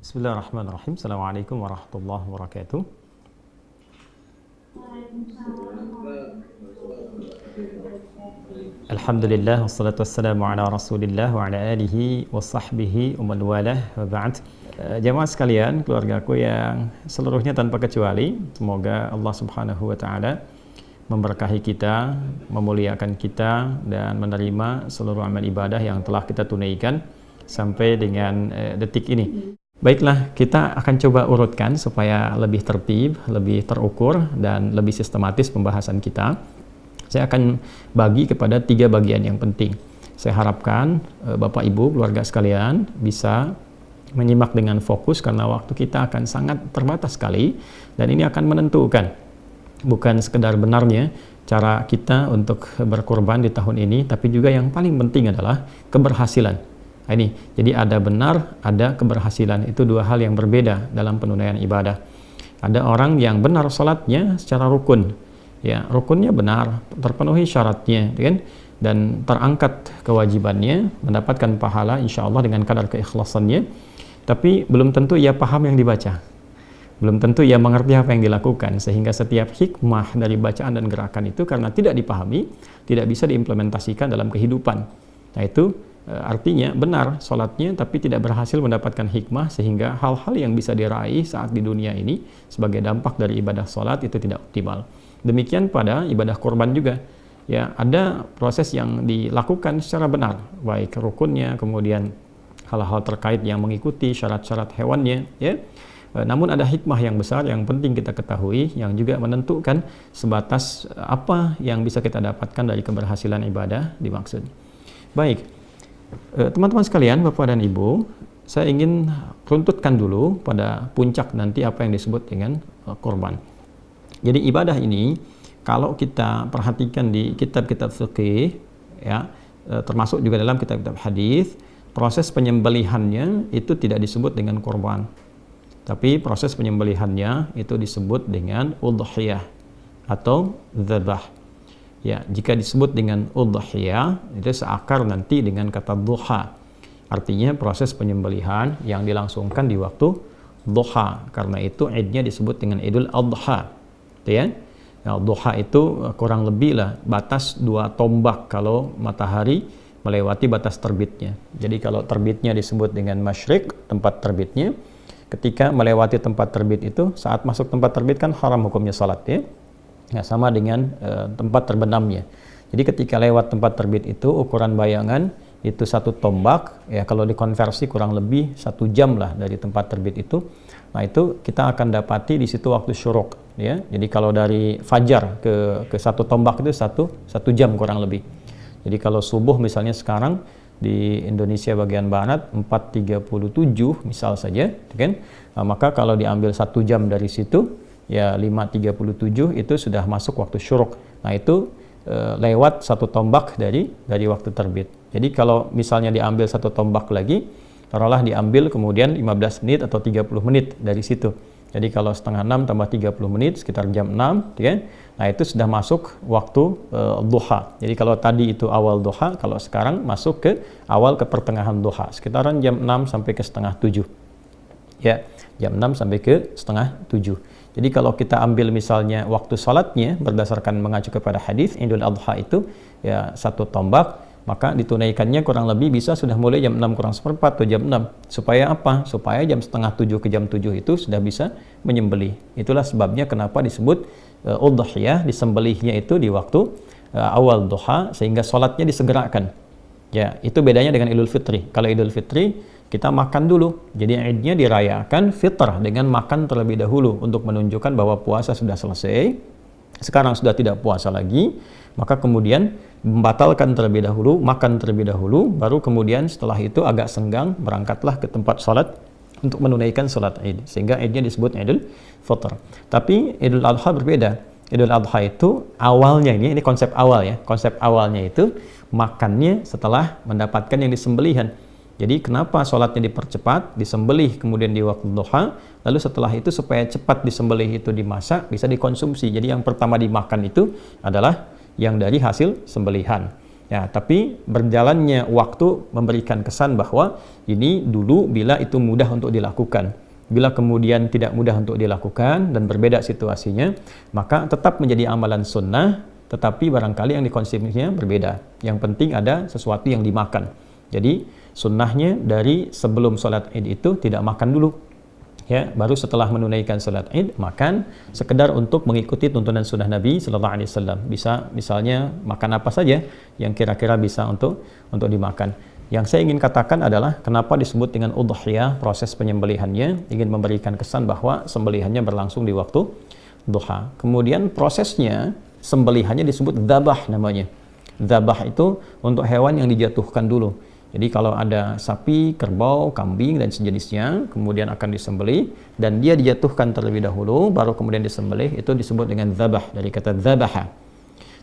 Bismillahirrahmanirrahim. Assalamualaikum warahmatullahi wabarakatuh. Alhamdulillah wassalatu wassalamu ala Rasulillah wa ala alihi wa sahbihi wa man walah wa ba'd. Jamaah sekalian, keluargaku yang seluruhnya tanpa kecuali, semoga Allah Subhanahu wa taala memberkahi kita, memuliakan kita dan menerima seluruh amal ibadah yang telah kita tunaikan sampai dengan detik ini. Baiklah, kita akan coba urutkan supaya lebih tertib, lebih terukur, dan lebih sistematis pembahasan kita. Saya akan bagi kepada 3 bagian yang penting. Saya harapkan Bapak Ibu, keluarga sekalian bisa menyimak dengan fokus karena waktu kita akan sangat terbatas sekali, dan ini akan menentukan bukan sekedar benarnya cara kita untuk berkorban di tahun ini, tapi juga yang paling penting adalah keberhasilan. Ini, jadi ada benar, ada keberhasilan. Itu 2 hal yang berbeda dalam penunaian ibadah. Ada orang yang benar salatnya secara rukun, ya rukunnya benar, terpenuhi syaratnya, kan? Dan terangkat kewajibannya, mendapatkan pahala insya Allah dengan kadar keikhlasannya. Tapi belum tentu ia paham yang dibaca, belum tentu ia mengerti apa yang dilakukan, sehingga setiap hikmah dari bacaan dan gerakan itu karena tidak dipahami, tidak bisa diimplementasikan dalam kehidupan. Nah itu artinya benar sholatnya tapi tidak berhasil mendapatkan hikmah, sehingga hal-hal yang bisa diraih saat di dunia ini sebagai dampak dari ibadah sholat itu tidak optimal. Demikian pada ibadah korban juga, ya ada proses yang dilakukan secara benar, baik rukunnya, kemudian hal-hal terkait yang mengikuti syarat-syarat hewannya, ya. Namun ada hikmah yang besar yang penting kita ketahui, yang juga menentukan sebatas apa yang bisa kita dapatkan dari keberhasilan ibadah dimaksud. Baik, teman-teman sekalian, Bapak dan Ibu, saya ingin runtutkan dulu pada puncak nanti apa yang disebut dengan korban. Jadi ibadah ini kalau kita perhatikan di kitab-kitab fikih, ya, termasuk juga dalam kitab-kitab hadis, proses penyembelihannya itu tidak disebut dengan korban, tapi proses penyembelihannya itu disebut dengan udhiyah atau dzabah. Ya, jika disebut dengan udhiyah itu seakar nanti dengan kata duha. Artinya proses penyembelihan yang dilangsungkan di waktu duha. Karena itu idnya disebut dengan Idul Adha. Ya. Nah, duha itu kurang lebih lah batas 2 tombak kalau matahari melewati batas terbitnya. Jadi kalau terbitnya disebut dengan masyriq, tempat terbitnya. Ketika melewati tempat terbit itu, saat masuk tempat terbit kan haram hukumnya salat, ya. Ya, sama dengan tempat terbenamnya. Jadi ketika lewat tempat terbit itu ukuran bayangan itu 1 tombak, ya kalau dikonversi kurang lebih 1 jam lah dari tempat terbit itu. Nah itu kita akan dapati di situ waktu syuruk, ya. Jadi kalau dari fajar ke 1 tombak itu satu jam kurang lebih. Jadi kalau subuh misalnya sekarang di Indonesia bagian barat 4.37 misal saja, kan? Nah, maka kalau diambil 1 jam dari situ, ya 5.37 itu sudah masuk waktu syuruk. Nah itu lewat 1 tombak dari waktu terbit. Jadi kalau misalnya diambil 1 tombak lagi, taruhlah diambil kemudian 15 menit atau 30 menit dari situ. Jadi kalau setengah 6 tambah 30 menit sekitar jam 6, ya. Nah itu sudah masuk waktu duha. Jadi kalau tadi itu awal duha, kalau sekarang masuk ke awal ke pertengahan duha, sekitaran jam 6 sampai ke setengah 7. Ya, jam 6 sampai ke setengah 7. Jadi kalau kita ambil misalnya waktu salatnya berdasarkan mengacu kepada hadis Idul Adha itu ya 1 tombak, maka ditunaikannya kurang lebih bisa sudah mulai jam 6 kurang seperempat atau jam 6. Supaya apa? Supaya jam setengah 7 ke jam 7 itu sudah bisa menyembelih. Itulah sebabnya kenapa disebut udhiyah, disembelihnya itu di waktu awal duha, sehingga salatnya disegerakan. Ya, itu bedanya dengan Idul Fitri. Kalau Idul Fitri kita makan dulu. Jadi idnya dirayakan fitrah dengan makan terlebih dahulu untuk menunjukkan bahwa puasa sudah selesai. Sekarang sudah tidak puasa lagi, maka kemudian membatalkan terlebih dahulu, makan terlebih dahulu, baru kemudian setelah itu agak senggang berangkatlah ke tempat salat untuk menunaikan salat Id. Sehingga idnya disebut Idul Fitr. Tapi Idul Adha berbeda. Idul Adha itu awalnya ini konsep awal, ya. Konsep awalnya itu makannya setelah mendapatkan yang disembelihan. Jadi kenapa sholatnya dipercepat, disembelih kemudian di waktu duha, lalu setelah itu supaya cepat disembelih itu dimasak, bisa dikonsumsi. Jadi yang pertama dimakan itu adalah yang dari hasil sembelihan. Ya, tapi berjalannya waktu memberikan kesan bahwa ini dulu bila itu mudah untuk dilakukan. Bila kemudian tidak mudah untuk dilakukan dan berbeda situasinya, maka tetap menjadi amalan sunnah, tetapi barangkali yang dikonsumsinya berbeda. Yang penting ada sesuatu yang dimakan. Jadi sunnahnya dari sebelum sholat Id itu tidak makan dulu. Ya, baru setelah menunaikan salat Id makan sekedar untuk mengikuti tuntunan sunnah Nabi sallallahu alaihi wasallam. Bisa misalnya makan apa saja yang kira-kira bisa untuk dimakan. Yang saya ingin katakan adalah kenapa disebut dengan udhiyah, proses penyembelihannya ingin memberikan kesan bahwa sembelihannya berlangsung di waktu duha. Kemudian prosesnya sembelihannya disebut dzabah namanya. Dzabah itu untuk hewan yang dijatuhkan dulu. Jadi kalau ada sapi, kerbau, kambing dan sejenisnya kemudian akan disembelih dan dia dijatuhkan terlebih dahulu baru kemudian disembelih, itu disebut dengan dzabah dari kata dzabaha.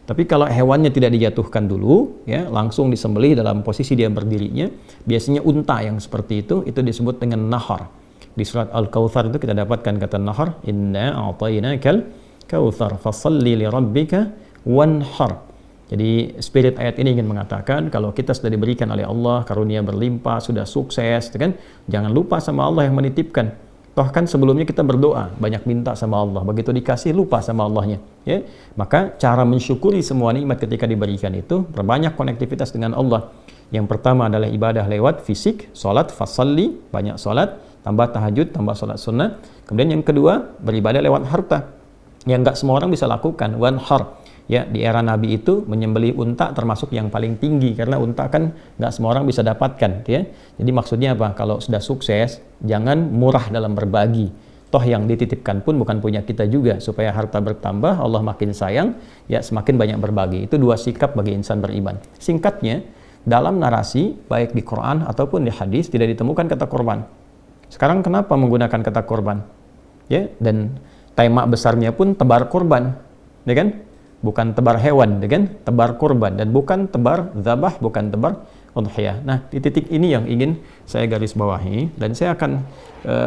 Tapi kalau hewannya tidak dijatuhkan dulu ya, langsung disembelih dalam posisi dia berdirinya, biasanya unta yang seperti itu disebut dengan nahar. Di surat Al-Kautsar itu kita dapatkan kata nahar, inna a'tainakal kautsar fashalli li rabbika wanhar. Jadi spirit ayat ini ingin mengatakan kalau kita sudah diberikan oleh Allah karunia berlimpah, sudah sukses, kan? Jangan lupa sama Allah yang menitipkan. Toh kan sebelumnya kita berdoa, banyak minta sama Allah, begitu dikasih lupa sama Allahnya, ya. Maka cara mensyukuri semua nikmat ketika diberikan itu berbanyak konektivitas dengan Allah. Yang pertama adalah ibadah lewat fisik, salat, fasalli, banyak salat, tambah tahajud, tambah salat sunnah. Kemudian yang kedua, beribadah lewat harta. Yang enggak semua orang bisa lakukan, wanhar. Ya, di era Nabi itu menyembelih unta termasuk yang paling tinggi karena unta kan nggak semua orang bisa dapatkan, ya. Jadi maksudnya apa? Kalau sudah sukses, jangan murah dalam berbagi. Toh yang dititipkan pun bukan punya kita juga. Supaya harta bertambah, Allah makin sayang, ya semakin banyak berbagi. Itu dua sikap bagi insan beriman. Singkatnya, dalam narasi baik di Quran ataupun di hadis tidak ditemukan kata korban. Sekarang kenapa menggunakan kata korban? Ya, dan tema besarnya pun tebar korban, ya kan? Bukan tebar hewan, kan? Tebar kurban dan bukan tebar dzabah, bukan tebar udhiyah. Nah, di titik ini yang ingin saya garis bawahi dan saya akan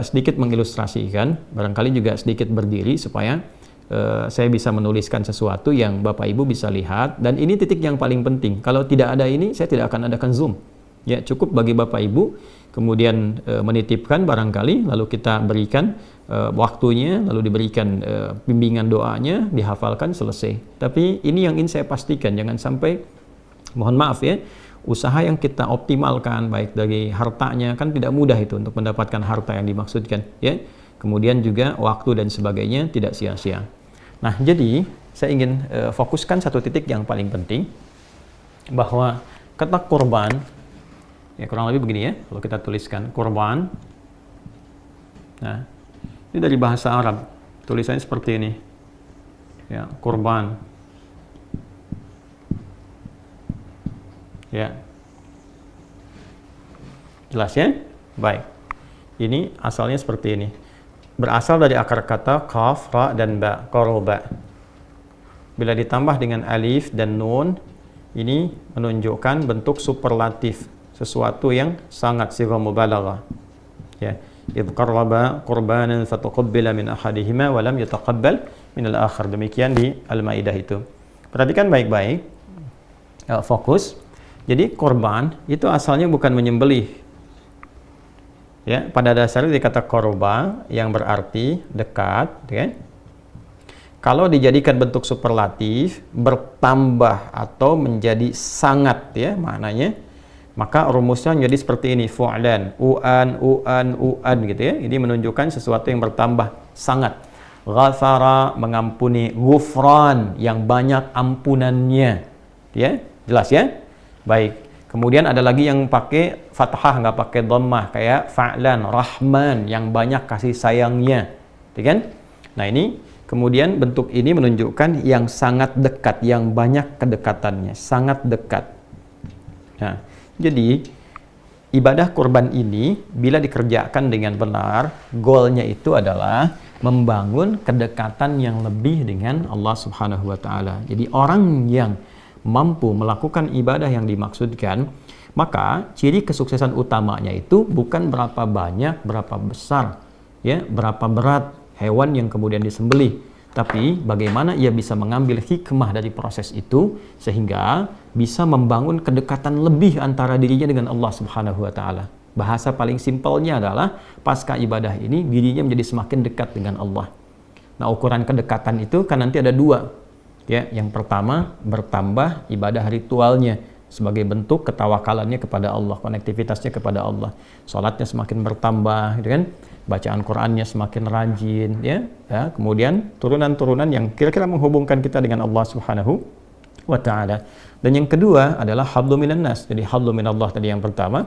sedikit mengilustrasikan, barangkali juga sedikit berdiri supaya saya bisa menuliskan sesuatu yang Bapak Ibu bisa lihat, dan ini titik yang paling penting. Kalau tidak ada ini, saya tidak akan adakan Zoom. Ya, cukup bagi Bapak Ibu kemudian menitipkan barangkali, lalu kita berikan waktunya, lalu diberikan bimbingan doanya, dihafalkan, selesai. Tapi ini yang ingin saya pastikan, jangan sampai, mohon maaf ya, usaha yang kita optimalkan baik dari hartanya, kan tidak mudah itu untuk mendapatkan harta yang dimaksudkan, ya. Kemudian juga waktu dan sebagainya tidak sia-sia. Nah, jadi saya ingin fokuskan satu titik yang paling penting, bahwa kata korban, ya kurang lebih begini ya, kalau kita tuliskan korban. Nah, ini dari bahasa Arab, tulisannya seperti ini, ya, korban, ya, jelas ya, baik. Ini asalnya seperti ini, berasal dari akar kata qaf, ra dan ba, qoroba. Bila ditambah dengan alif dan nun, ini menunjukkan bentuk superlatif, sesuatu yang sangat sigha mubalaghah, ya. idh qarraba qurbanan fataqabbala min ahadihima wa lam yataqabbal min al-akhar. Demikian di Al-Maidah itu. Perhatikan baik-baik, fokus. Jadi korban itu asalnya bukan menyembelih. Ya, pada dasarnya dikata korba yang berarti dekat, ya. Kalau dijadikan bentuk superlatif, bertambah atau menjadi sangat, ya, maknanya, maka rumusnya menjadi seperti ini, fu'lan, u'an gitu ya. Ini menunjukkan sesuatu yang bertambah sangat. Ghafara, mengampuni, ghufran, yang banyak ampunannya. Ya, jelas ya? Baik. Kemudian ada lagi yang pakai fathah, nggak pakai dhammah, kayak fa'lan, rahman, yang banyak kasih sayangnya. Ya kan? Nah, ini kemudian bentuk ini menunjukkan yang sangat dekat, yang banyak kedekatannya, sangat dekat. Nah, jadi ibadah kurban ini bila dikerjakan dengan benar, goalnya itu adalah membangun kedekatan yang lebih dengan Allah Subhanahu wa taala. Jadi orang yang mampu melakukan ibadah yang dimaksudkan, maka ciri kesuksesan utamanya itu bukan berapa banyak, berapa besar, ya, berapa berat hewan yang kemudian disembelih, Tapi bagaimana ia bisa mengambil hikmah dari proses itu sehingga bisa membangun kedekatan lebih antara dirinya dengan Allah Subhanahu wa taala. Bahasa paling simpelnya adalah pasca ibadah ini dirinya menjadi semakin dekat dengan Allah. Nah, ukuran kedekatan itu kan nanti ada dua. Ya, yang pertama bertambah ibadah ritualnya sebagai bentuk ketawakalannya kepada Allah, konektivitasnya kepada Allah. Salatnya semakin bertambah, gitu kan? Bacaan Qur'annya semakin rajin, ya. Kemudian turunan-turunan yang kira-kira menghubungkan kita dengan Allah Subhanahu wa taala. Dan yang kedua adalah hablu minan nas. Jadi hablu minallah tadi yang pertama.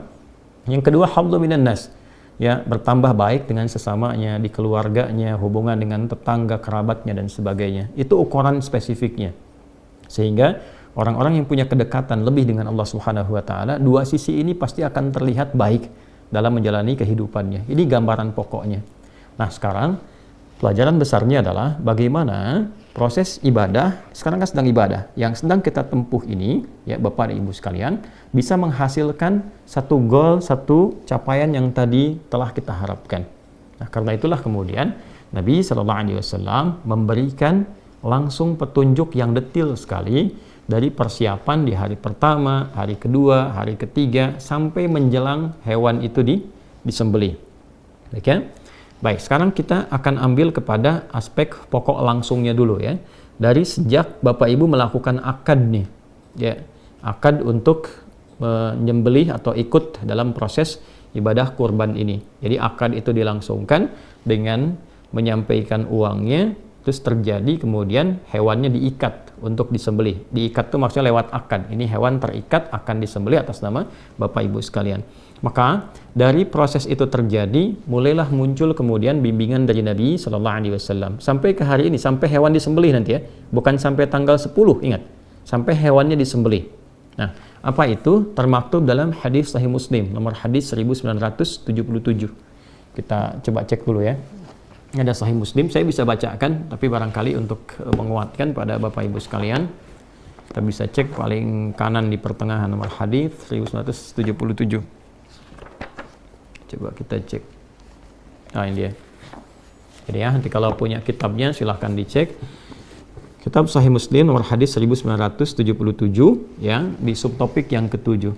Yang kedua hablu minan nas. Ya, bertambah baik dengan sesamanya, di keluarganya, hubungan dengan tetangga, kerabatnya dan sebagainya. Itu ukuran spesifiknya. Sehingga orang-orang yang punya kedekatan lebih dengan Allah Subhanahu wa taala, dua sisi ini pasti akan terlihat baik dalam menjalani kehidupannya. Ini gambaran pokoknya. Nah, sekarang pelajaran besarnya adalah bagaimana proses ibadah, sekarang kan sedang ibadah, yang sedang kita tempuh ini, ya Bapak dan Ibu sekalian, bisa menghasilkan satu goal, satu capaian yang tadi telah kita harapkan. Nah, karena itulah kemudian Nabi SAW memberikan langsung petunjuk yang detail sekali dari persiapan di hari pertama, hari kedua, hari ketiga, sampai menjelang hewan itu disembelih. Baik ya? Baik, sekarang kita akan ambil kepada aspek pokok langsungnya dulu ya. Dari sejak Bapak Ibu melakukan akad nih, ya, akad untuk menyembelih atau ikut dalam proses ibadah kurban ini. Jadi akad itu dilangsungkan dengan menyampaikan uangnya, terus terjadi kemudian hewannya diikat untuk disembelih. Diikat itu maksudnya lewat akad. Ini hewan terikat akan disembelih atas nama Bapak Ibu sekalian. Maka dari proses itu terjadi, mulailah muncul kemudian bimbingan dari Nabi Sallallahu Alaihi Wasallam sampai ke hari ini, sampai hewan disembelih nanti ya, bukan sampai tanggal 10, ingat, sampai hewannya disembelih. Nah, apa itu? Termaktub dalam hadis Sahih Muslim, nomor hadis 1977. Kita coba cek dulu ya. Ada Sahih Muslim, saya bisa bacakan, tapi barangkali untuk menguatkan pada Bapak Ibu sekalian, kita bisa cek paling kanan di pertengahan nomor hadis 1977. Coba kita cek. Nah, ini dia. Jadi ya, nanti kalau punya kitabnya silahkan dicek. Kitab Sahih Muslim nomor hadis 1977 ya, di subtopik yang ketujuh.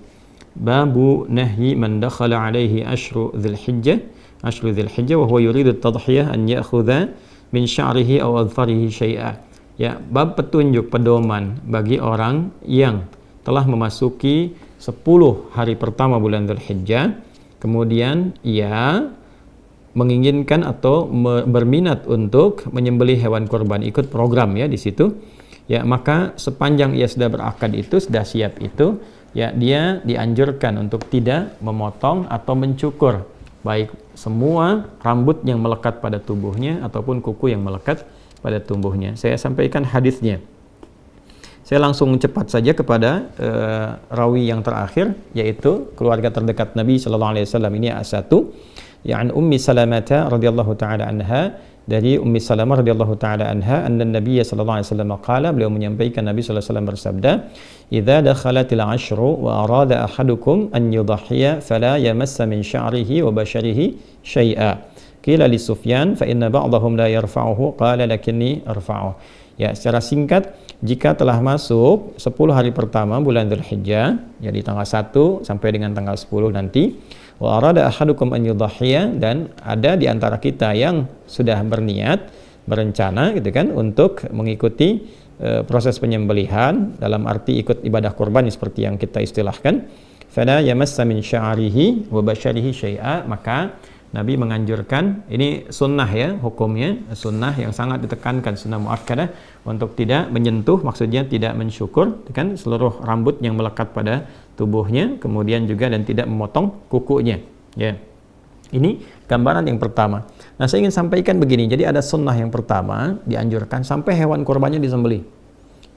Babu nahyi man dakhala alaihi ashru dzulhijjah wa huwa yuridu at-tadhhiyah an ya'khudha min sya'rihi aw adfarihi syai'a. Ya, bab petunjuk pedoman bagi orang yang telah memasuki 10 hari pertama bulan Dzulhijjah, kemudian ia menginginkan atau berminat untuk menyembelih hewan kurban, ikut program ya di situ. Ya, maka sepanjang ia sudah berakad itu, sudah siap itu, ya dia dianjurkan untuk tidak memotong atau mencukur baik semua rambut yang melekat pada tubuhnya ataupun kuku yang melekat pada tubuhnya. Saya sampaikan hadisnya. Saya langsung cepat saja kepada rawi yang terakhir, yaitu keluarga terdekat Nabi Sallallahu Alaihi Wasallam. Ini A1, ya'an Ummi Salamah radhiyallahu taala anha, dari Ummi Salamah radhiyallahu taala anha, anna Nabi Sallallahu Alaihi Wasallam qala, beliau menyampaikan, Nabi Sallallahu Alaihi Wasallam bersabda, idza dakhalatil ashru wa arada ahadukum an yudhhiya fala yamassa min sya'rihi wa basharihi syai'a. Qila li Sufyan fa inna ba'dahum la yarfa'uhu qala lakinni arfa'uhu. Ya, secara singkat, jika telah masuk 10 hari pertama bulan Dzulhijjah, jadi tanggal 1 sampai dengan tanggal 10 nanti, wa arada ahadukum an yudhhiya, dan ada di antara kita yang sudah berniat, berencana gitu kan untuk mengikuti proses penyembelihan, dalam arti ikut ibadah kurban seperti yang kita istilahkan, fala yamassa min sya'rihi wa basharihi syai'a, maka Nabi menganjurkan, ini sunnah ya, hukumnya sunnah yang sangat ditekankan, sunnah muakkadah, untuk tidak menyentuh, maksudnya tidak mensyukur kan seluruh rambut yang melekat pada tubuhnya, kemudian juga dan tidak memotong kukunya ya. Ini gambaran yang pertama. Nah, saya ingin sampaikan begini, jadi ada sunnah yang pertama dianjurkan sampai hewan kurbannya disembelih.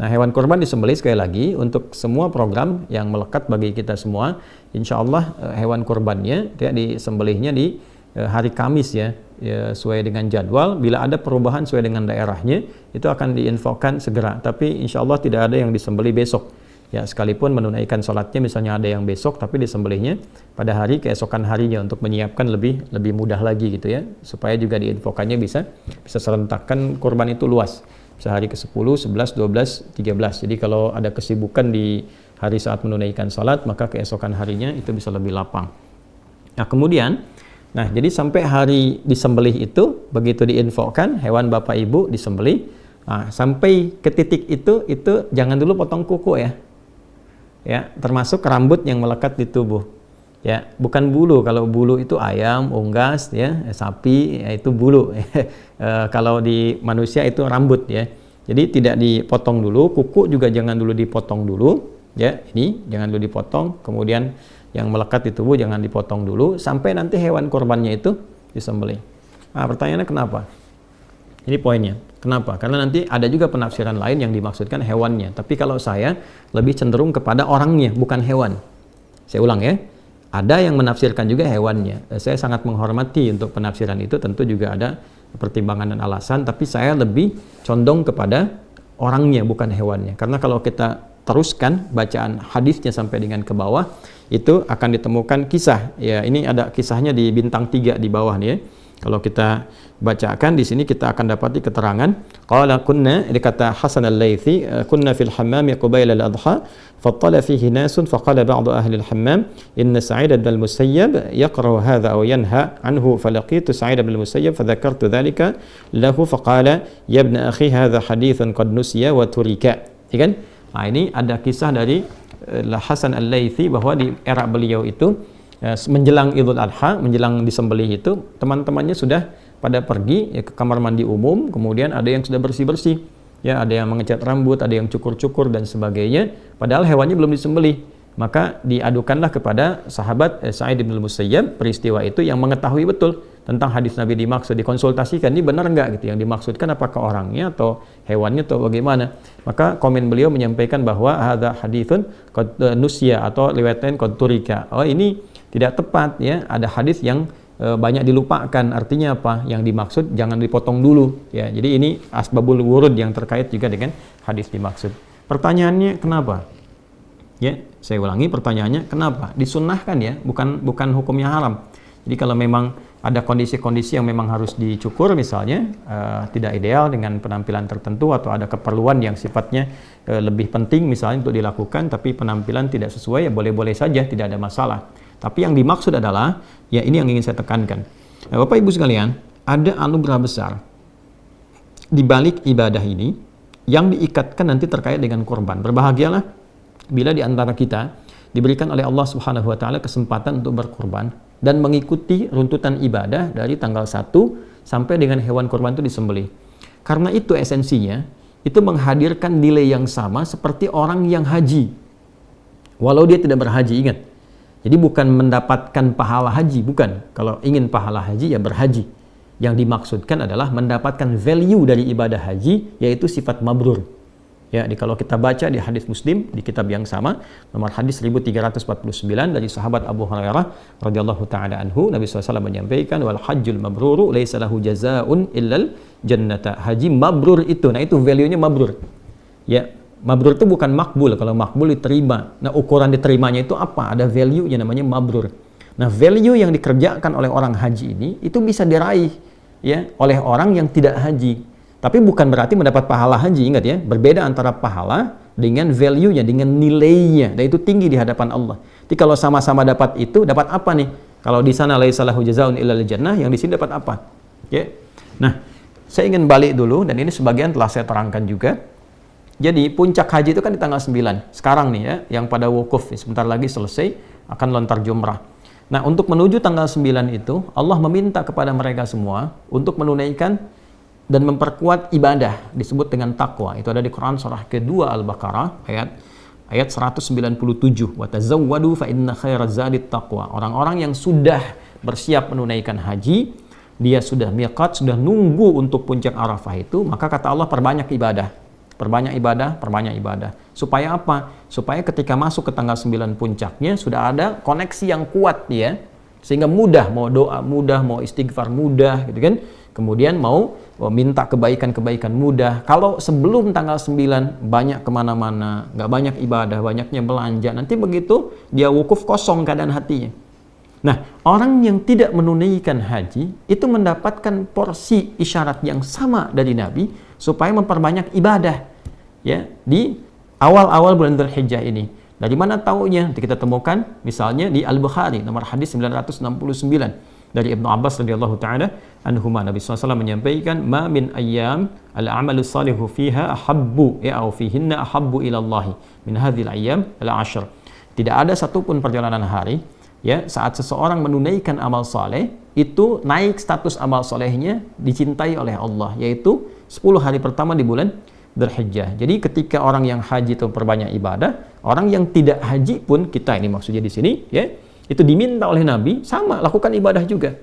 Nah, hewan kurban disembelih sekali lagi untuk semua program yang melekat bagi kita semua, insya Allah hewan kurbannya ya, disembelihnya di hari Kamis ya, sesuai dengan jadwal. Bila ada perubahan sesuai dengan daerahnya, itu akan diinfokan segera. Tapi insya Allah tidak ada yang disembelih besok Ya, sekalipun menunaikan sholatnya misalnya ada yang besok tapi disembelihnya pada hari keesokan harinya untuk menyiapkan lebih mudah lagi gitu ya, supaya juga diinfokannya bisa serentakkan kurban itu luas, bisa hari ke-10, 11, 12, 13. Jadi kalau ada kesibukan di hari saat menunaikan sholat, maka keesokan harinya itu bisa lebih lapang. Nah kemudian, jadi sampai hari disembelih itu, begitu diinfokan hewan bapak ibu disembelih, sampai ke titik itu jangan dulu potong kuku ya, termasuk rambut yang melekat di tubuh ya, bukan bulu. Kalau bulu itu ayam, unggas ya, sapi ya, itu bulu. Kalau di manusia itu rambut ya, jadi tidak dipotong dulu. Kuku juga jangan dulu dipotong dulu ya, ini jangan dulu dipotong. Kemudian yang melekat di tubuh jangan dipotong dulu sampai nanti hewan korbannya itu disembelih. Pertanyaannya kenapa? Ini poinnya. Kenapa? Karena nanti ada juga penafsiran lain yang dimaksudkan hewannya. Tapi kalau saya lebih cenderung kepada orangnya, bukan hewan. Saya ulang ya. Ada yang menafsirkan juga hewannya. Saya sangat menghormati untuk penafsiran itu, tentu juga ada pertimbangan dan alasan, tapi saya lebih condong kepada orangnya, bukan hewannya. Karena kalau kita teruskan bacaan hadisnya sampai dengan ke bawah, itu akan ditemukan kisah. Ya, ini ada kisahnya di bintang 3 di bawah nih ya. Kalau kita bacakan di sini kita akan dapati keterangan. Qala kunna, dikata Hasan al-Laythi, kunna fil hammam qabila al-adha fattala fihi nasun faqala ba'du ahli al-hammam inna Sa'id bin al-Musayyab yaqra hadha aw yanha anhu falaqitu Sa'id bin al-Musayyab fadhakartu dhalika lahu faqala ya ibn akhi hadha hadithun qad nusiya wa turika. Ya kan? Ini ada kisah dari Hasan al-Laythi bahwa di era beliau itu menjelang Idul Adha, menjelang disembelih itu, teman-temannya sudah pada pergi ya, ke kamar mandi umum, kemudian ada yang sudah bersih-bersih ya, ada yang mengecat rambut, ada yang cukur-cukur dan sebagainya, padahal hewannya belum disembelih. Maka diadukanlah kepada sahabat Sa'id bin Musayyab peristiwa itu, yang mengetahui betul tentang hadis Nabi dimaksud, dikonsultasikan ini benar enggak gitu, yang dimaksudkan apakah orangnya atau hewannya atau bagaimana. Maka komen beliau menyampaikan bahwa hadza haditsun qad nusiya, atau riwayat lain qad turika. Ini tidak tepat ya, ada hadis yang banyak dilupakan. Artinya apa? Yang dimaksud jangan dipotong dulu ya. Jadi ini asbabul wurud yang terkait juga dengan hadis dimaksud. Pertanyaannya kenapa? Ya, saya ulangi pertanyaannya kenapa? Disunnahkan ya, bukan hukumnya haram. Jadi kalau memang ada kondisi-kondisi yang memang harus dicukur misalnya, tidak ideal dengan penampilan tertentu, atau ada keperluan yang sifatnya lebih penting misalnya untuk dilakukan, tapi penampilan tidak sesuai, ya boleh-boleh saja, tidak ada masalah. Tapi yang dimaksud adalah, ya ini yang ingin saya tekankan. Bapak Ibu sekalian, ada anugerah besar di balik ibadah ini yang diikatkan nanti terkait dengan kurban. Berbahagialah bila di antara kita diberikan oleh Allah Subhanahu wa taala kesempatan untuk berkurban dan mengikuti runtutan ibadah dari tanggal 1 sampai dengan hewan kurban itu disembelih. Karena itu esensinya, itu menghadirkan nilai yang sama seperti orang yang haji. Walau dia tidak berhaji, ingat. Jadi bukan mendapatkan pahala haji, bukan. Kalau ingin pahala haji ya berhaji. Yang dimaksudkan adalah mendapatkan value dari ibadah haji, yaitu sifat mabrur. Ya, kalau kita baca di hadis Muslim di kitab yang sama, nomor hadis 1349 dari sahabat Abu Hurairah radhiyallahu taala anhu, Nabi SAW menyampaikan, wal hajjul mabruru laisa lahu jazaa'un illal jannata. Haji mabrur itu, itu value-nya mabrur. Ya, mabrur itu bukan makbul. Kalau makbul diterima. Nah, ukuran diterimanya itu apa? Ada value-nya namanya mabrur. Nah, value yang dikerjakan oleh orang haji ini itu bisa diraih ya oleh orang yang tidak haji. Tapi bukan berarti mendapat pahala haji, ingat ya. Berbeda antara pahala dengan value-nya, dengan nilainya. Dan itu tinggi di hadapan Allah. Jadi kalau sama-sama dapat itu, dapat apa nih? Kalau di sana laisa lahu jazaa'un illal jannah, yang di sini dapat apa? Ya. Nah, saya ingin balik dulu, dan ini sebagian telah saya terangkan juga. Jadi puncak haji itu kan di tanggal 9. Sekarang nih ya, yang pada wukuf, sebentar lagi selesai, akan lontar jumrah. Nah, untuk menuju tanggal 9 itu, Allah meminta kepada mereka semua untuk menunaikan dan memperkuat ibadah, disebut dengan takwa. Itu ada di Quran surah kedua Al-Baqarah ayat 197. Wa tazawwadu fa inna khairaz zadit taqwa. Orang-orang yang sudah bersiap menunaikan haji, dia sudah miqat, sudah nunggu untuk puncak Arafah itu, maka kata Allah perbanyak ibadah. Perbanyak ibadah, perbanyak ibadah. Supaya apa? Supaya ketika masuk ke tanggal 9 puncaknya sudah ada koneksi yang kuat ya Sehingga mudah, mau doa mudah, mau istighfar mudah gitu kan. Kemudian mau minta kebaikan-kebaikan mudah. Kalau sebelum tanggal 9 banyak kemana-mana, nggak banyak ibadah, banyaknya belanja, nanti begitu dia wukuf kosong keadaan hatinya. Nah, orang yang tidak menunaikan haji itu mendapatkan porsi isyarat yang sama dari Nabi supaya memperbanyak ibadah ya di awal-awal bulan Dzulhijjah ini. Dari mana taunya? Nanti kita temukan misalnya di Al-Bukhari nomor hadis 969 dari Ibnu Abbas radhiyallahu taala anhuma. Nabi SAW menyampaikan, "Ma min ayyam al-'amalu salihu fiha ahabbu au fihinna ahabbu ila Allah min hadhil ayyam al-'ashr." Tidak ada satupun perjalanan hari ya saat seseorang menunaikan amal saleh itu naik status amal salehnya dicintai oleh Allah, yaitu 10 hari pertama di bulan Dzulhijjah. Jadi ketika orang yang haji itu perbanyak ibadah, orang yang tidak haji pun, kita ini maksudnya di sini ya, itu diminta oleh Nabi sama lakukan ibadah juga.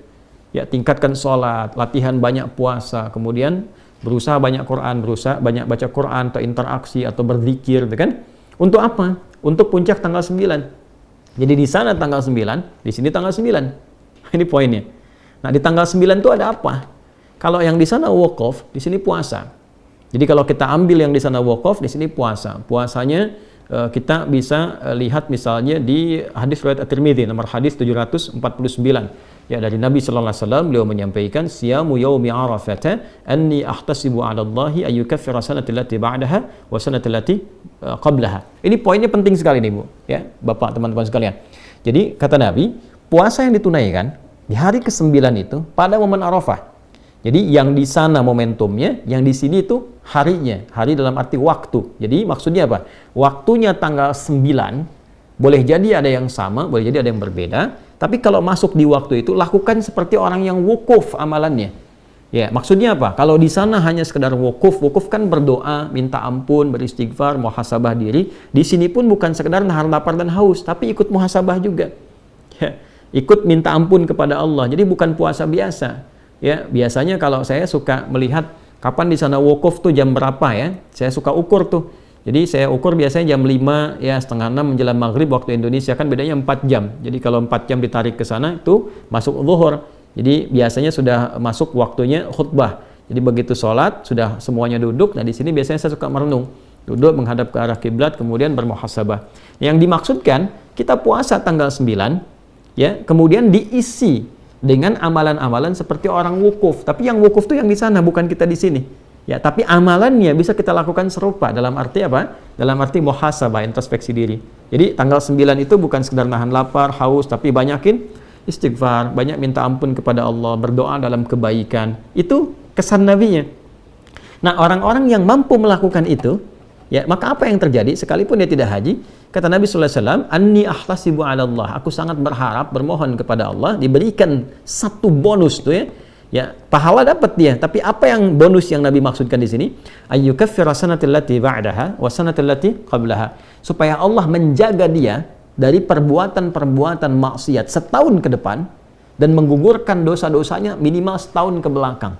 Ya, tingkatkan sholat, latihan banyak puasa, kemudian berusaha banyak Quran, berusaha banyak baca Quran atau interaksi atau berzikir gitu kan. Untuk apa? Untuk puncak tanggal 9. Jadi di sana tanggal 9, di sini tanggal 9. Ini poinnya. Nah, di tanggal 9 itu ada apa? Kalau yang di sana wukuf, di sini puasa. Jadi kalau kita ambil yang di sana wukuf, di sini puasa. Puasanya kita bisa lihat misalnya di hadis riwayat At-Tirmidzi nomor hadis 749. Ya, dari Nabi sallallahu alaihi wasallam beliau menyampaikan, "Siyamu yaumi Arafah anni ahtasibu 'ala Allah ay yukaffira sanata allati ba'daha wa sanata allati qablaha." Ini poinnya penting sekali nih, Bu, ya, Bapak, teman-teman sekalian. Jadi kata Nabi, puasa yang ditunaikan di hari ke-9 itu pada momen Arafah. Jadi yang di sana momentumnya, yang di sini itu harinya, hari dalam arti waktu. Jadi maksudnya apa? Waktunya tanggal 9, boleh jadi ada yang sama, boleh jadi ada yang berbeda. Tapi kalau masuk di waktu itu, lakukan seperti orang yang wukuf amalannya. Ya, maksudnya apa? Kalau di sana hanya sekedar wukuf, wukuf kan berdoa, minta ampun, beristighfar, muhasabah diri. Di sini pun bukan sekedar nahan lapar dan haus, tapi ikut muhasabah juga. Ya, ikut minta ampun kepada Allah. Jadi bukan puasa biasa. Ya, biasanya kalau saya suka melihat kapan di sana wukuf tuh jam berapa ya, saya suka ukur tuh. Jadi saya ukur biasanya jam 5 ya setengah 6 menjelang maghrib waktu Indonesia, kan bedanya 4 jam. Jadi kalau 4 jam ditarik ke sana itu masuk zuhur. Jadi biasanya sudah masuk waktunya khutbah. Jadi begitu sholat sudah semuanya duduk. Nah, di sini biasanya saya suka merenung, duduk menghadap ke arah kiblat kemudian bermuhasabah. Yang dimaksudkan kita puasa tanggal 9 ya, kemudian diisi dengan amalan-amalan seperti orang wukuf. Tapi yang wukuf itu yang di sana, bukan kita di sini. Ya, tapi amalannya bisa kita lakukan serupa. Dalam arti apa? Dalam arti muhasabah, introspeksi diri. Jadi tanggal 9 itu bukan sekedar nahan lapar, haus, tapi banyakin istighfar, banyak minta ampun kepada Allah, berdoa dalam kebaikan. Itu kesan Nabinya. Nah, orang-orang yang mampu melakukan itu, ya, maka apa yang terjadi sekalipun dia tidak haji? Kata Nabi sallallahu alaihi wasallam, "Anni ahtasibu 'ala Allah." Aku sangat berharap, bermohon kepada Allah diberikan satu bonus tuh ya. Ya, pahala dapat dia, tapi apa yang bonus yang Nabi maksudkan di sini? Ayyukaffira sanatal lati ba'daha wa sanatal lati qablaha. Supaya Allah menjaga dia dari perbuatan-perbuatan maksiat setahun ke depan dan menggugurkan dosa-dosanya minimal setahun ke belakang.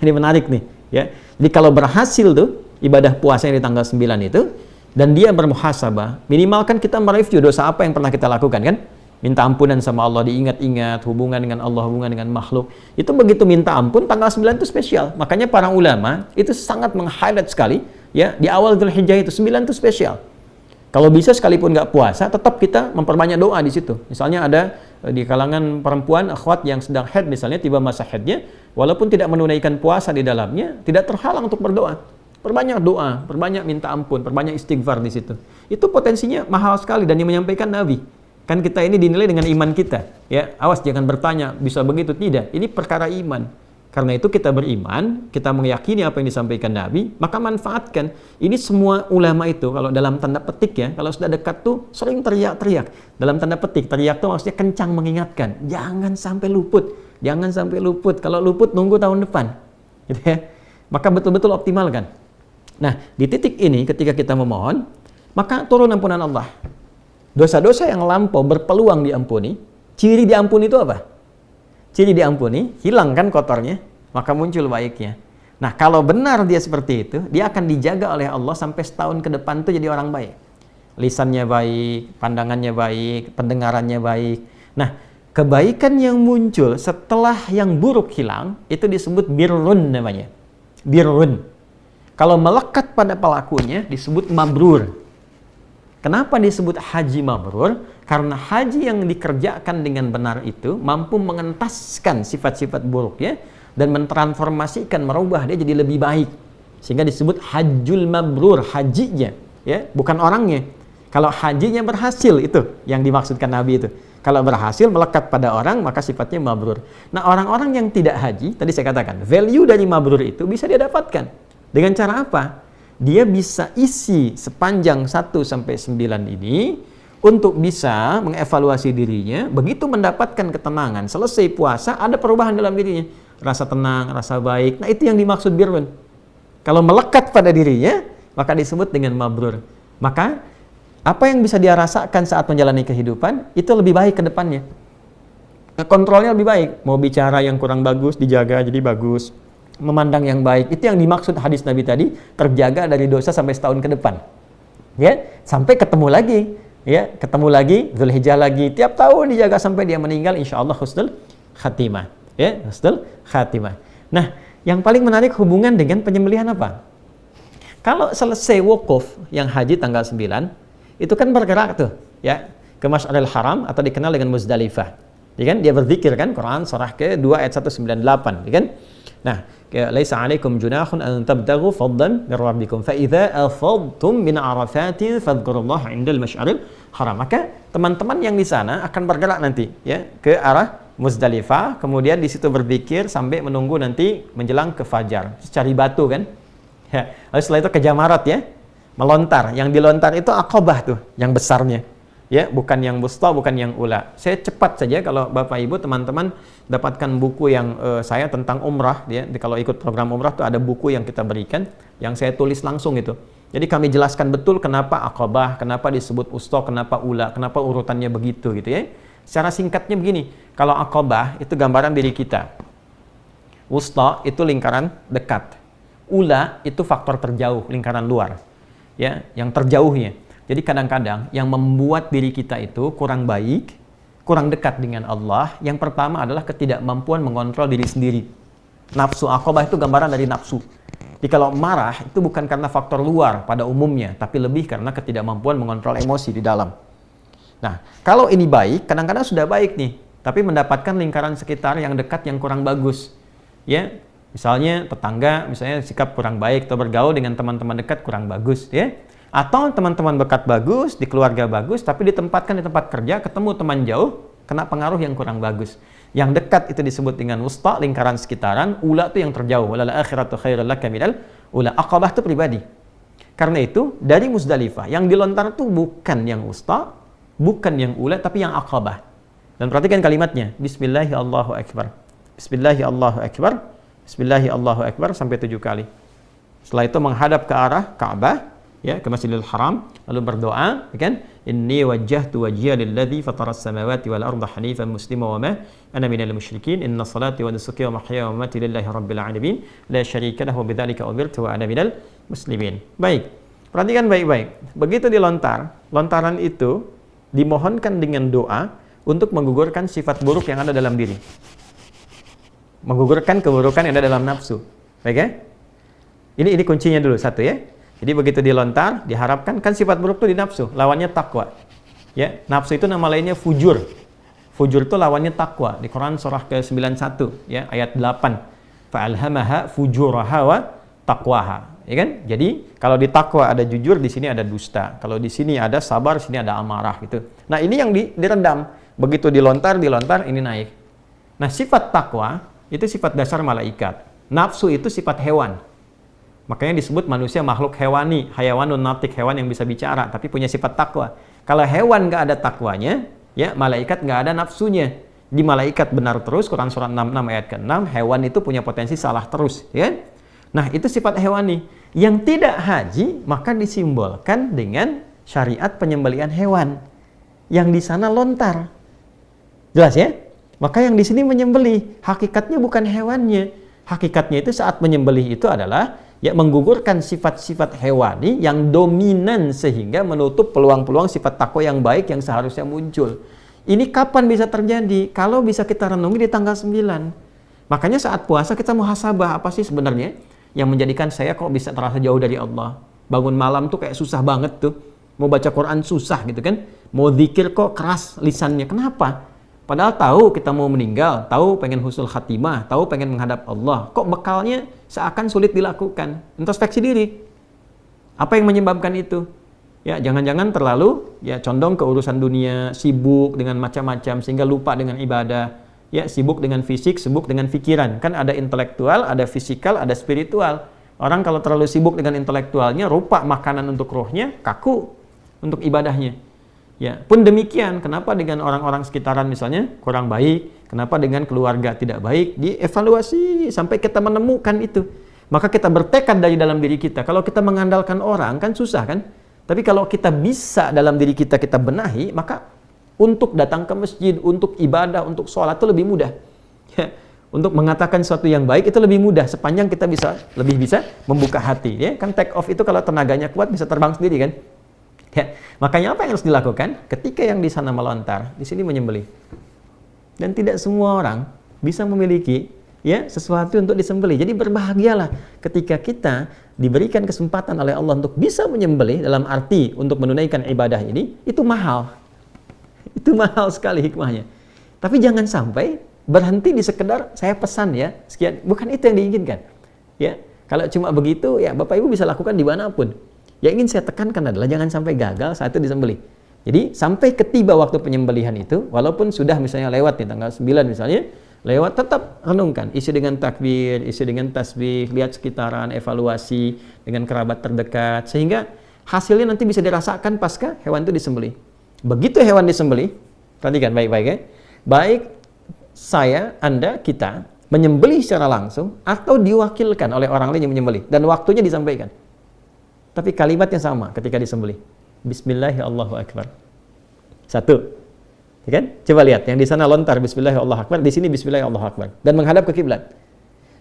Ini menarik nih, ya. Jadi kalau berhasil tuh ibadah puasa yang di tanggal 9 itu, dan dia bermuhasabah, minimal kan kita mereview dosa apa yang pernah kita lakukan kan? Minta ampunan sama Allah, diingat-ingat, hubungan dengan Allah, hubungan dengan makhluk. Itu begitu minta ampun, tanggal 9 itu spesial. Makanya para ulama itu sangat meng-highlight sekali, ya, di awal Dzulhijjah itu 9 itu spesial. Kalau bisa sekalipun nggak puasa, tetap kita memperbanyak doa di situ. Misalnya ada di kalangan perempuan, akhwat yang sedang haid misalnya, tiba masa haidnya, walaupun tidak menunaikan puasa di dalamnya, tidak terhalang untuk berdoa. Perbanyak doa, perbanyak minta ampun, perbanyak istighfar di situ. Itu potensinya mahal sekali dan yang menyampaikan Nabi. Kan kita ini dinilai dengan iman kita. Ya, awas jangan bertanya bisa begitu, tidak. Ini perkara iman. Karena itu kita beriman, kita meyakini apa yang disampaikan Nabi, maka manfaatkan. Ini semua ulama itu kalau dalam tanda petik ya, kalau sudah dekat tuh sering teriak-teriak. Dalam tanda petik, teriak tuh maksudnya kencang mengingatkan. Jangan sampai luput. Jangan sampai luput. Kalau luput nunggu tahun depan. Gitu ya. Maka betul-betul optimalkan. Nah, di titik ini ketika kita memohon, maka turun ampunan Allah. Dosa-dosa yang lampau berpeluang diampuni. Ciri diampuni itu apa? Ciri diampuni, hilang kan kotornya, maka muncul baiknya. Nah, kalau benar dia seperti itu, dia akan dijaga oleh Allah sampai setahun ke depan itu jadi orang baik. Lisannya baik, pandangannya baik, pendengarannya baik. Nah, Kebaikan yang muncul setelah yang buruk hilang, itu disebut birrun namanya. Birrun. Kalau melekat pada pelakunya, disebut mabrur. Kenapa disebut haji mabrur? Karena haji yang dikerjakan dengan benar itu mampu mengentaskan sifat-sifat buruknya dan mentransformasikan, merubah dia jadi lebih baik. Sehingga disebut hajjul mabrur, hajinya, ya, bukan orangnya. Kalau hajinya berhasil, itu yang dimaksudkan Nabi itu. Kalau berhasil melekat pada orang, maka sifatnya mabrur. Nah, orang-orang yang tidak haji, tadi saya katakan, value dari mabrur itu bisa dia dapatkan. Dengan cara apa? Dia bisa isi sepanjang 1-9 ini untuk bisa mengevaluasi dirinya. Begitu mendapatkan ketenangan, selesai puasa, ada perubahan dalam dirinya. Rasa tenang, rasa baik. Nah, itu yang dimaksud birrun. Kalau melekat pada dirinya, maka disebut dengan mabrur. Maka apa yang bisa dia rasakan saat menjalani kehidupan, itu lebih baik ke depannya. Kontrolnya lebih baik. Mau bicara yang kurang bagus, dijaga jadi bagus. Memandang yang baik. Itu yang dimaksud hadis Nabi tadi, terjaga dari dosa sampai setahun ke depan. Ya, sampai ketemu lagi. Ya, ketemu lagi, Dzulhijjah lagi. Tiap tahun dijaga sampai dia meninggal, insya Allah husnul khatimah. Ya, husnul khatimah. Nah, yang paling menarik hubungan dengan penyembelihan apa? Kalau selesai wukuf yang haji tanggal 9, itu kan bergerak tuh, ya, ke Masy'aril Haram atau dikenal dengan Muzdalifah. Ya kan? Dia berzikir kan, Quran surah ke-2 ayat 198, ya kan? Nah, laisa 'alaikum junahun an tabtaghu fadlan min rabbikum fa idza afadtum min arafatin fadhkurullaha 'indal Masy'aril Haram. Maka teman-teman yang di sana akan bergerak nanti, ya, ke arah Muzdalifah, kemudian di situ berzikir sampai menunggu nanti menjelang ke fajar. Cari batu kan? Ya. Lalu setelah itu ke Jamarat, ya. Melontar, yang dilontar itu Aqabah tuh, yang besarnya, ya, bukan yang wusta, bukan yang ula. Saya cepat saja kalau Bapak Ibu teman-teman dapatkan buku yang saya tentang umrah, ya, kalau ikut program umrah tuh ada buku yang kita berikan, yang saya tulis langsung itu. Jadi kami jelaskan betul kenapa Aqabah, kenapa disebut wusta, kenapa ula, kenapa urutannya begitu, gitu ya. Secara singkatnya begini, kalau Aqabah itu gambaran diri kita, wusta itu lingkaran dekat, ula itu faktor terjauh, lingkaran luar. Ya, yang terjauhnya. Jadi kadang-kadang yang membuat diri kita itu kurang baik, kurang dekat dengan Allah, yang pertama adalah ketidakmampuan mengontrol diri sendiri. Nafsu. Aqabah itu gambaran dari nafsu. Jadi kalau marah itu bukan karena faktor luar pada umumnya, tapi lebih karena ketidakmampuan mengontrol emosi di dalam. Nah, kalau ini baik, kadang-kadang sudah baik nih, tapi mendapatkan lingkaran sekitar yang dekat yang kurang bagus. Ya, misalnya tetangga, misalnya sikap kurang baik, atau bergaul dengan teman-teman dekat kurang bagus, ya. Atau teman-teman dekat bagus, di keluarga bagus, tapi ditempatkan di tempat kerja, ketemu teman jauh, kena pengaruh yang kurang bagus. Yang dekat itu disebut dengan wusta, lingkaran sekitaran, ula itu yang terjauh. Walal akhiratu khairul laka minal ula. Aqabah itu pribadi. Karena itu, dari Muzdalifah, yang dilontar itu bukan yang wusta, bukan yang ula, tapi yang Aqabah. Dan perhatikan kalimatnya, Bismillahi Allahu Akbar. Bismillahi Allahu Akbar. Bismillahi Allahu Akbar sampai 7 kali. Setelah itu menghadap ke arah Ka'bah, ya, ke Masjidil Haram, lalu berdoa, ya kan? Inni wajjahtu wajhiya lilladzi fataras samawati wal arda hanifan muslima wa ma ana minal musyrikin. Inna salati wa nusuki wa mahyaya wa mamati lillahi rabbil alamin. La syarika lahu bidzalika umirtu wa ana minal muslimin. Baik. Perhatikan baik-baik. Begitu dilontar, lontaran itu dimohonkan dengan doa untuk menggugurkan sifat buruk yang ada dalam diri. Menggugurkan keburukan yang ada dalam nafsu. Baik ya? Ini kuncinya dulu satu ya. Jadi begitu dilontar, diharapkan kan sifat buruk itu di nafsu, lawannya takwa. Ya, nafsu itu nama lainnya fujur. Fujur itu lawannya takwa. Di Quran surah ke-91 ya, ayat 8. Fa'alhamaha fujuraha wa taqwaha. Ya kan? Jadi kalau di takwa ada jujur, di sini ada dusta. Kalau di sini ada sabar, di sini ada amarah gitu. Nah, ini yang direndam. Begitu dilontar ini naik. Nah, sifat takwa itu sifat dasar malaikat. Nafsu itu sifat hewan. Makanya disebut manusia makhluk hewani, hayawanun natik, hewan yang bisa bicara, tapi punya sifat takwa. Kalau hewan nggak ada takwanya, ya malaikat nggak ada nafsunya. Di malaikat benar terus, Quran surah 66 ayat ke-6, hewan itu punya potensi salah terus. Ya? Nah, itu sifat hewani. Yang tidak haji, maka disimbolkan dengan syariat penyembelihan hewan. Yang di sana lontar. Jelas ya? Maka yang di sini menyembelih, hakikatnya bukan hewannya. Hakikatnya itu saat menyembelih itu adalah ya menggugurkan sifat-sifat hewani yang dominan sehingga menutup peluang-peluang sifat takwa yang baik yang seharusnya muncul. Ini kapan bisa terjadi? Kalau bisa kita renungi di tanggal 9. Makanya saat puasa kita muhasabah, apa sih sebenarnya yang menjadikan saya kok bisa terasa jauh dari Allah? Bangun malam tuh kayak susah banget tuh. Mau baca Quran susah gitu kan. Mau zikir kok keras lisannya. Kenapa? Padahal tahu kita mau meninggal, tahu pengen husnul khatimah, tahu pengen menghadap Allah. Kok bekalnya seakan sulit dilakukan? Introspeksi diri. Apa yang menyebabkan itu? Ya, jangan-jangan terlalu condong ke urusan dunia, sibuk dengan macam-macam sehingga lupa dengan ibadah. Ya, sibuk dengan fisik, sibuk dengan pikiran. Kan ada intelektual, ada fisikal, ada spiritual. Orang kalau terlalu sibuk dengan intelektualnya, rupa makanan untuk rohnya, kaku untuk ibadahnya. Ya, pun demikian, kenapa dengan orang-orang sekitaran misalnya kurang baik, kenapa dengan keluarga tidak baik, dievaluasi sampai kita menemukan itu. Maka kita bertekad dari dalam diri kita. Kalau kita mengandalkan orang kan susah kan? Tapi kalau kita bisa dalam diri kita benahi, maka untuk datang ke masjid, untuk ibadah, untuk sholat itu lebih mudah. Ya, untuk mengatakan sesuatu yang baik itu lebih mudah sepanjang kita lebih bisa membuka hati. Ya, kan take off itu kalau tenaganya kuat bisa terbang sendiri kan? Ya, makanya apa yang harus dilakukan? Ketika yang di sana melontar, di sini menyembelih. Dan tidak semua orang bisa memiliki sesuatu untuk disembelih. Jadi berbahagialah ketika kita diberikan kesempatan oleh Allah untuk bisa menyembelih dalam arti untuk menunaikan ibadah ini, itu mahal. Itu mahal sekali hikmahnya. Tapi jangan sampai berhenti di sekedar saya pesan ya, sekian. Bukan itu yang diinginkan. Ya, kalau cuma begitu ya Bapak Ibu bisa lakukan dimanapun. Yang ingin saya tekankan adalah jangan sampai gagal saat itu disembelih. Jadi sampai ketiba waktu penyembelihan itu, walaupun sudah misalnya lewat nih tanggal 9 misalnya, lewat tetap renungkan, isi dengan takbir, isi dengan tasbih, lihat sekitaran, evaluasi dengan kerabat terdekat, sehingga hasilnya nanti bisa dirasakan pasca hewan itu disembelih. Begitu hewan disembelih, perhatikan baik-baik ya, baik saya, Anda, kita menyembelih secara langsung atau diwakilkan oleh orang lain yang menyembelih dan waktunya disampaikan. Tapi kalimatnya sama ketika disembelih. Bismillahirrahmanirrahim. Satu. Ya kan? Coba lihat, yang di sana lontar Bismillahirrahmanirrahim, di sini Bismillahirrahmanirrahim dan menghadap ke kiblat.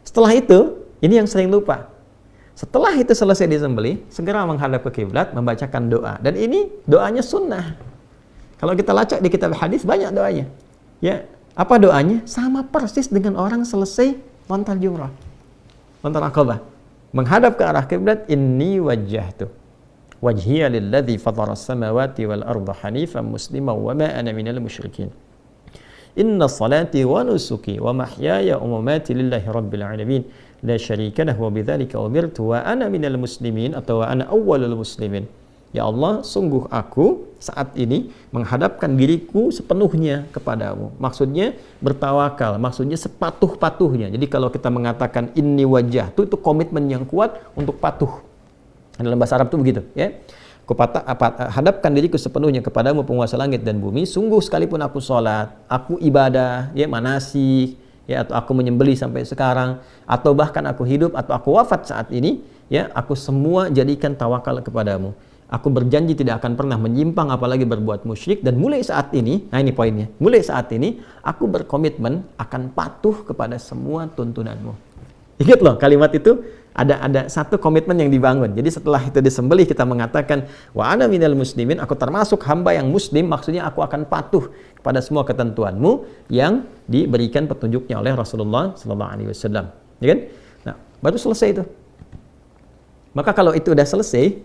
Setelah itu, ini yang sering lupa. Setelah itu selesai disembelih, segera menghadap ke kiblat, membacakan doa. Dan ini doanya sunnah. Kalau kita lacak di kitab hadis banyak doanya. Ya, apa doanya? Sama persis dengan orang selesai lontar jumrah, lontar Aqabah. Menghadap ke arah kiblat, inni wajjahtu wajhiya lilladzi fatara as-samawati wal arda hanifan musliman wa ma ana minal musyrikin. Inna salati wa nusuki wa mahyaya wa mamati lillahi rabbil alamin la syarika lahu wa bidzalika umirtu wa ana minal muslimin atau wa ana awwalul muslimin. Ya Allah, sungguh aku saat ini menghadapkan diriku sepenuhnya kepadamu. Maksudnya bertawakal, maksudnya sepatuh-patuhnya. Jadi kalau kita mengatakan inni wajah, itu komitmen yang kuat untuk patuh. Dalam bahasa Arab itu begitu, ya. Aku hadapkan diriku sepenuhnya kepadamu penguasa langit dan bumi. Sungguh sekalipun aku sholat, aku ibadah, ya manasik, ya atau aku menyembelih sampai sekarang, atau bahkan aku hidup atau aku wafat saat ini, ya aku semua jadikan tawakal kepadamu. Aku berjanji tidak akan pernah menyimpang apalagi berbuat musyrik, dan mulai saat ini, nah ini poinnya, mulai saat ini aku berkomitmen akan patuh kepada semua tuntunanmu. Ingat loh kalimat itu ada satu komitmen yang dibangun. Jadi setelah itu disembelih kita mengatakan wa ana minal muslimin, aku termasuk hamba yang muslim, maksudnya aku akan patuh kepada semua ketentuanmu yang diberikan petunjuknya oleh Rasulullah sallallahu alaihi wasallam. Ya kan? Nah, baru selesai itu. Maka kalau itu udah selesai,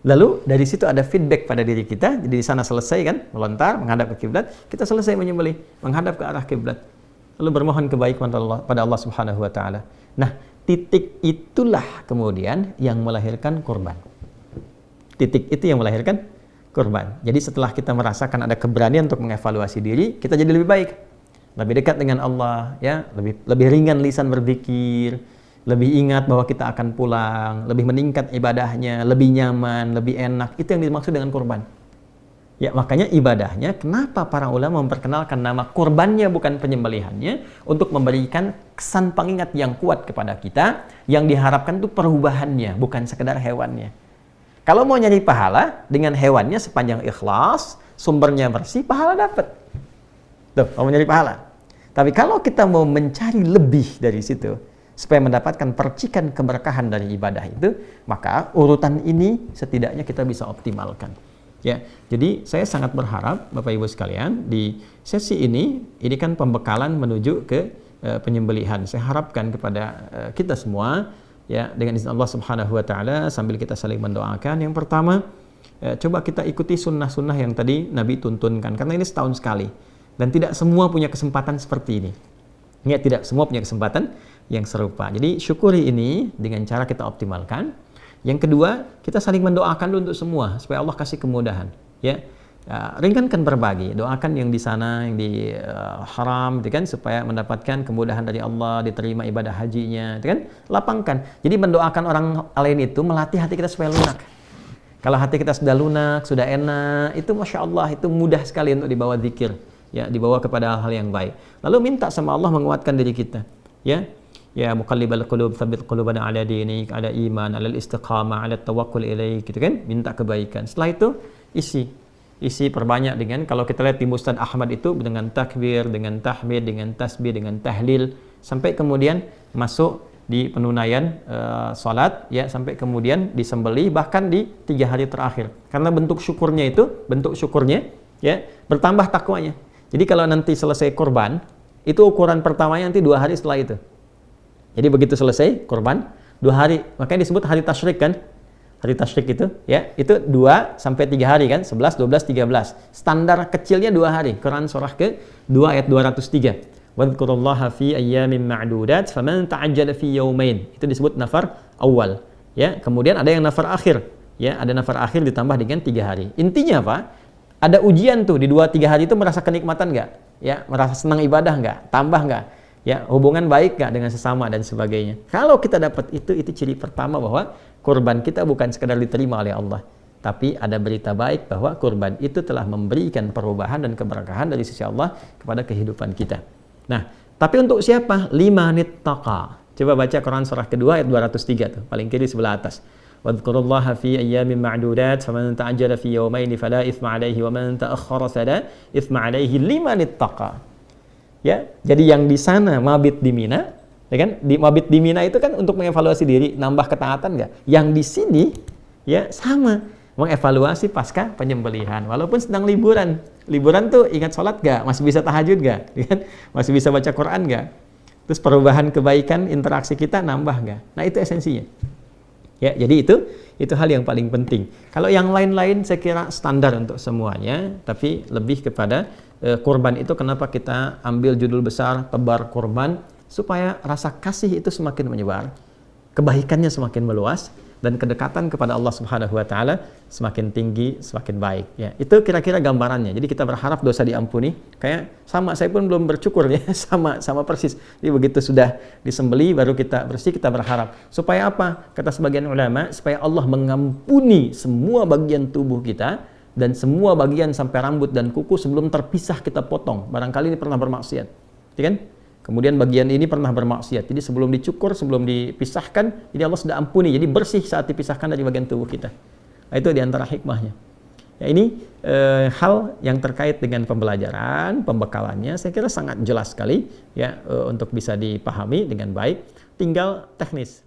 lalu dari situ ada feedback pada diri kita. Jadi di sana selesai kan, melontar, menghadap ke kiblat, kita selesai menyembelih, menghadap ke arah kiblat. Lalu bermohon kebaikan pada Allah Subhanahu wa taala. Nah, titik itulah kemudian yang melahirkan kurban. Titik itu yang melahirkan kurban. Jadi setelah kita merasakan ada keberanian untuk mengevaluasi diri, kita jadi lebih baik. Lebih dekat dengan Allah, ya, lebih ringan lisan berzikir, lebih ingat bahwa kita akan pulang, lebih meningkat ibadahnya, lebih nyaman, lebih enak. Itu yang dimaksud dengan kurban. Ya, makanya ibadahnya, kenapa para ulama memperkenalkan nama kurbannya bukan penyembelihannya, untuk memberikan kesan pengingat yang kuat kepada kita, yang diharapkan itu perubahannya, bukan sekedar hewannya. Kalau mau nyari pahala, dengan hewannya sepanjang ikhlas, sumbernya bersih, pahala dapat. Tuh, mau nyari pahala. Tapi kalau kita mau mencari lebih dari situ, supaya mendapatkan percikan keberkahan dari ibadah itu, maka urutan ini setidaknya kita bisa optimalkan. Ya, jadi saya sangat berharap Bapak Ibu sekalian di sesi ini kan pembekalan menuju ke penyembelihan. Saya harapkan kepada kita semua ya dengan izin Allah Subhanahu wa taala sambil kita saling mendoakan. Yang pertama, coba kita ikuti sunnah-sunnah yang tadi Nabi tuntunkan karena ini setahun sekali dan tidak semua punya kesempatan seperti ini. Ya, tidak semua punya kesempatan yang serupa. Jadi syukuri ini dengan cara kita optimalkan. Yang kedua, kita saling mendoakan dulu untuk semua supaya Allah kasih kemudahan. Ya, ringankan berbagi, doakan yang di sana, yang di haram, gitu kan, supaya mendapatkan kemudahan dari Allah, diterima ibadah hajinya, gitu kan, lapangkan. Jadi mendoakan orang lain itu melatih hati kita supaya lunak. Kalau hati kita sudah lunak, sudah enak, itu masya Allah, itu mudah sekali untuk dibawa zikir, ya, dibawa kepada hal-hal yang baik. Lalu minta sama Allah menguatkan diri kita, ya. Ya muqallibal qulub tsabbit qulubana ala dinik, ala iman, ala istiqamah, ala tawakkul ilaik, gitu kan, minta kebaikan. Setelah itu isi perbanyak dengan, kalau kita lihat di Musnad Ahmad itu dengan takbir, dengan tahmid, dengan tasbih, dengan tahlil, sampai kemudian masuk di penunaian salat, ya, sampai kemudian disembelih, bahkan di 3 hari terakhir. Karena bentuk syukurnya ya bertambah takwanya. Jadi kalau nanti selesai kurban, itu ukuran pertamanya nanti 2 hari setelah itu. Jadi begitu selesai kurban 2 hari, makanya disebut hari tasyrik kan. Hari tasyrik itu ya, itu 2 sampai 3 hari kan, 11, 12, 13. Standar kecilnya 2 hari. Quran surah ke-2 ayat 203. Wadhkurullaha fi ayyamin ma'dudat faman ta'ajjala fi yawmain. Itu disebut nafar awal. Ya, kemudian ada yang nafar akhir. Ya, ada nafar akhir ditambah dengan 3 hari. Intinya apa? Ada ujian tuh di 2-3 hari itu, merasa kenikmatan enggak? Ya, merasa senang ibadah enggak? Tambah enggak? Ya, hubungan baik nggak dengan sesama dan sebagainya. Kalau kita dapat itu ciri pertama bahwa kurban kita bukan sekadar diterima oleh Allah, tapi ada berita baik bahwa kurban itu telah memberikan perubahan dan keberkahan dari sisi Allah kepada kehidupan kita. Nah, tapi untuk siapa? Liman ittaqa. Coba baca Quran surah kedua ayat 203 tuh, paling kiri sebelah atas. Wadhkurullaha fi ayyamin ma'dudat faman ta'ajjala fi yawmaini fala itsma 'alaihi wa man ta'akhkhara fala itsma 'alaihi liman ittaqa. Ya, jadi yang di sana mabit di Mina, ya kan? Di mabit di Mina itu kan untuk mengevaluasi diri, nambah ketaatan nggak? Yang di sini ya sama, mengevaluasi pasca penyembelihan. Walaupun sedang liburan tuh ingat sholat nggak? Masih bisa tahajud nggak? Ya kan? Masih bisa baca Quran nggak? Terus perubahan kebaikan interaksi kita nambah nggak? Nah, itu esensinya. Ya, jadi itu hal yang paling penting. Kalau yang lain-lain saya kira standar untuk semuanya, tapi lebih kepada kurban itu kenapa kita ambil judul besar tebar kurban, supaya rasa kasih itu semakin menyebar, kebaikannya semakin meluas, dan kedekatan kepada Allah Subhanahu wa taala semakin tinggi, semakin baik, ya. Itu kira-kira gambarannya. Jadi kita berharap dosa diampuni, kayak sama saya pun belum bersyukur ya, sama persis. Jadi begitu sudah disembeli baru kita bersih, kita berharap supaya apa? Kata sebagian ulama, supaya Allah mengampuni semua bagian tubuh kita dan semua bagian sampai rambut dan kuku sebelum terpisah kita potong. Barangkali ini pernah bermaksiat, ya kan? Kemudian bagian ini pernah bermaksiat. Jadi sebelum dicukur, sebelum dipisahkan, ini Allah sudah ampuni. Jadi bersih saat dipisahkan dari bagian tubuh kita. Nah, itu diantara hikmahnya. Ya, ini hal yang terkait dengan pembelajaran, pembekalannya, saya kira sangat jelas sekali ya, untuk bisa dipahami dengan baik. Tinggal teknis.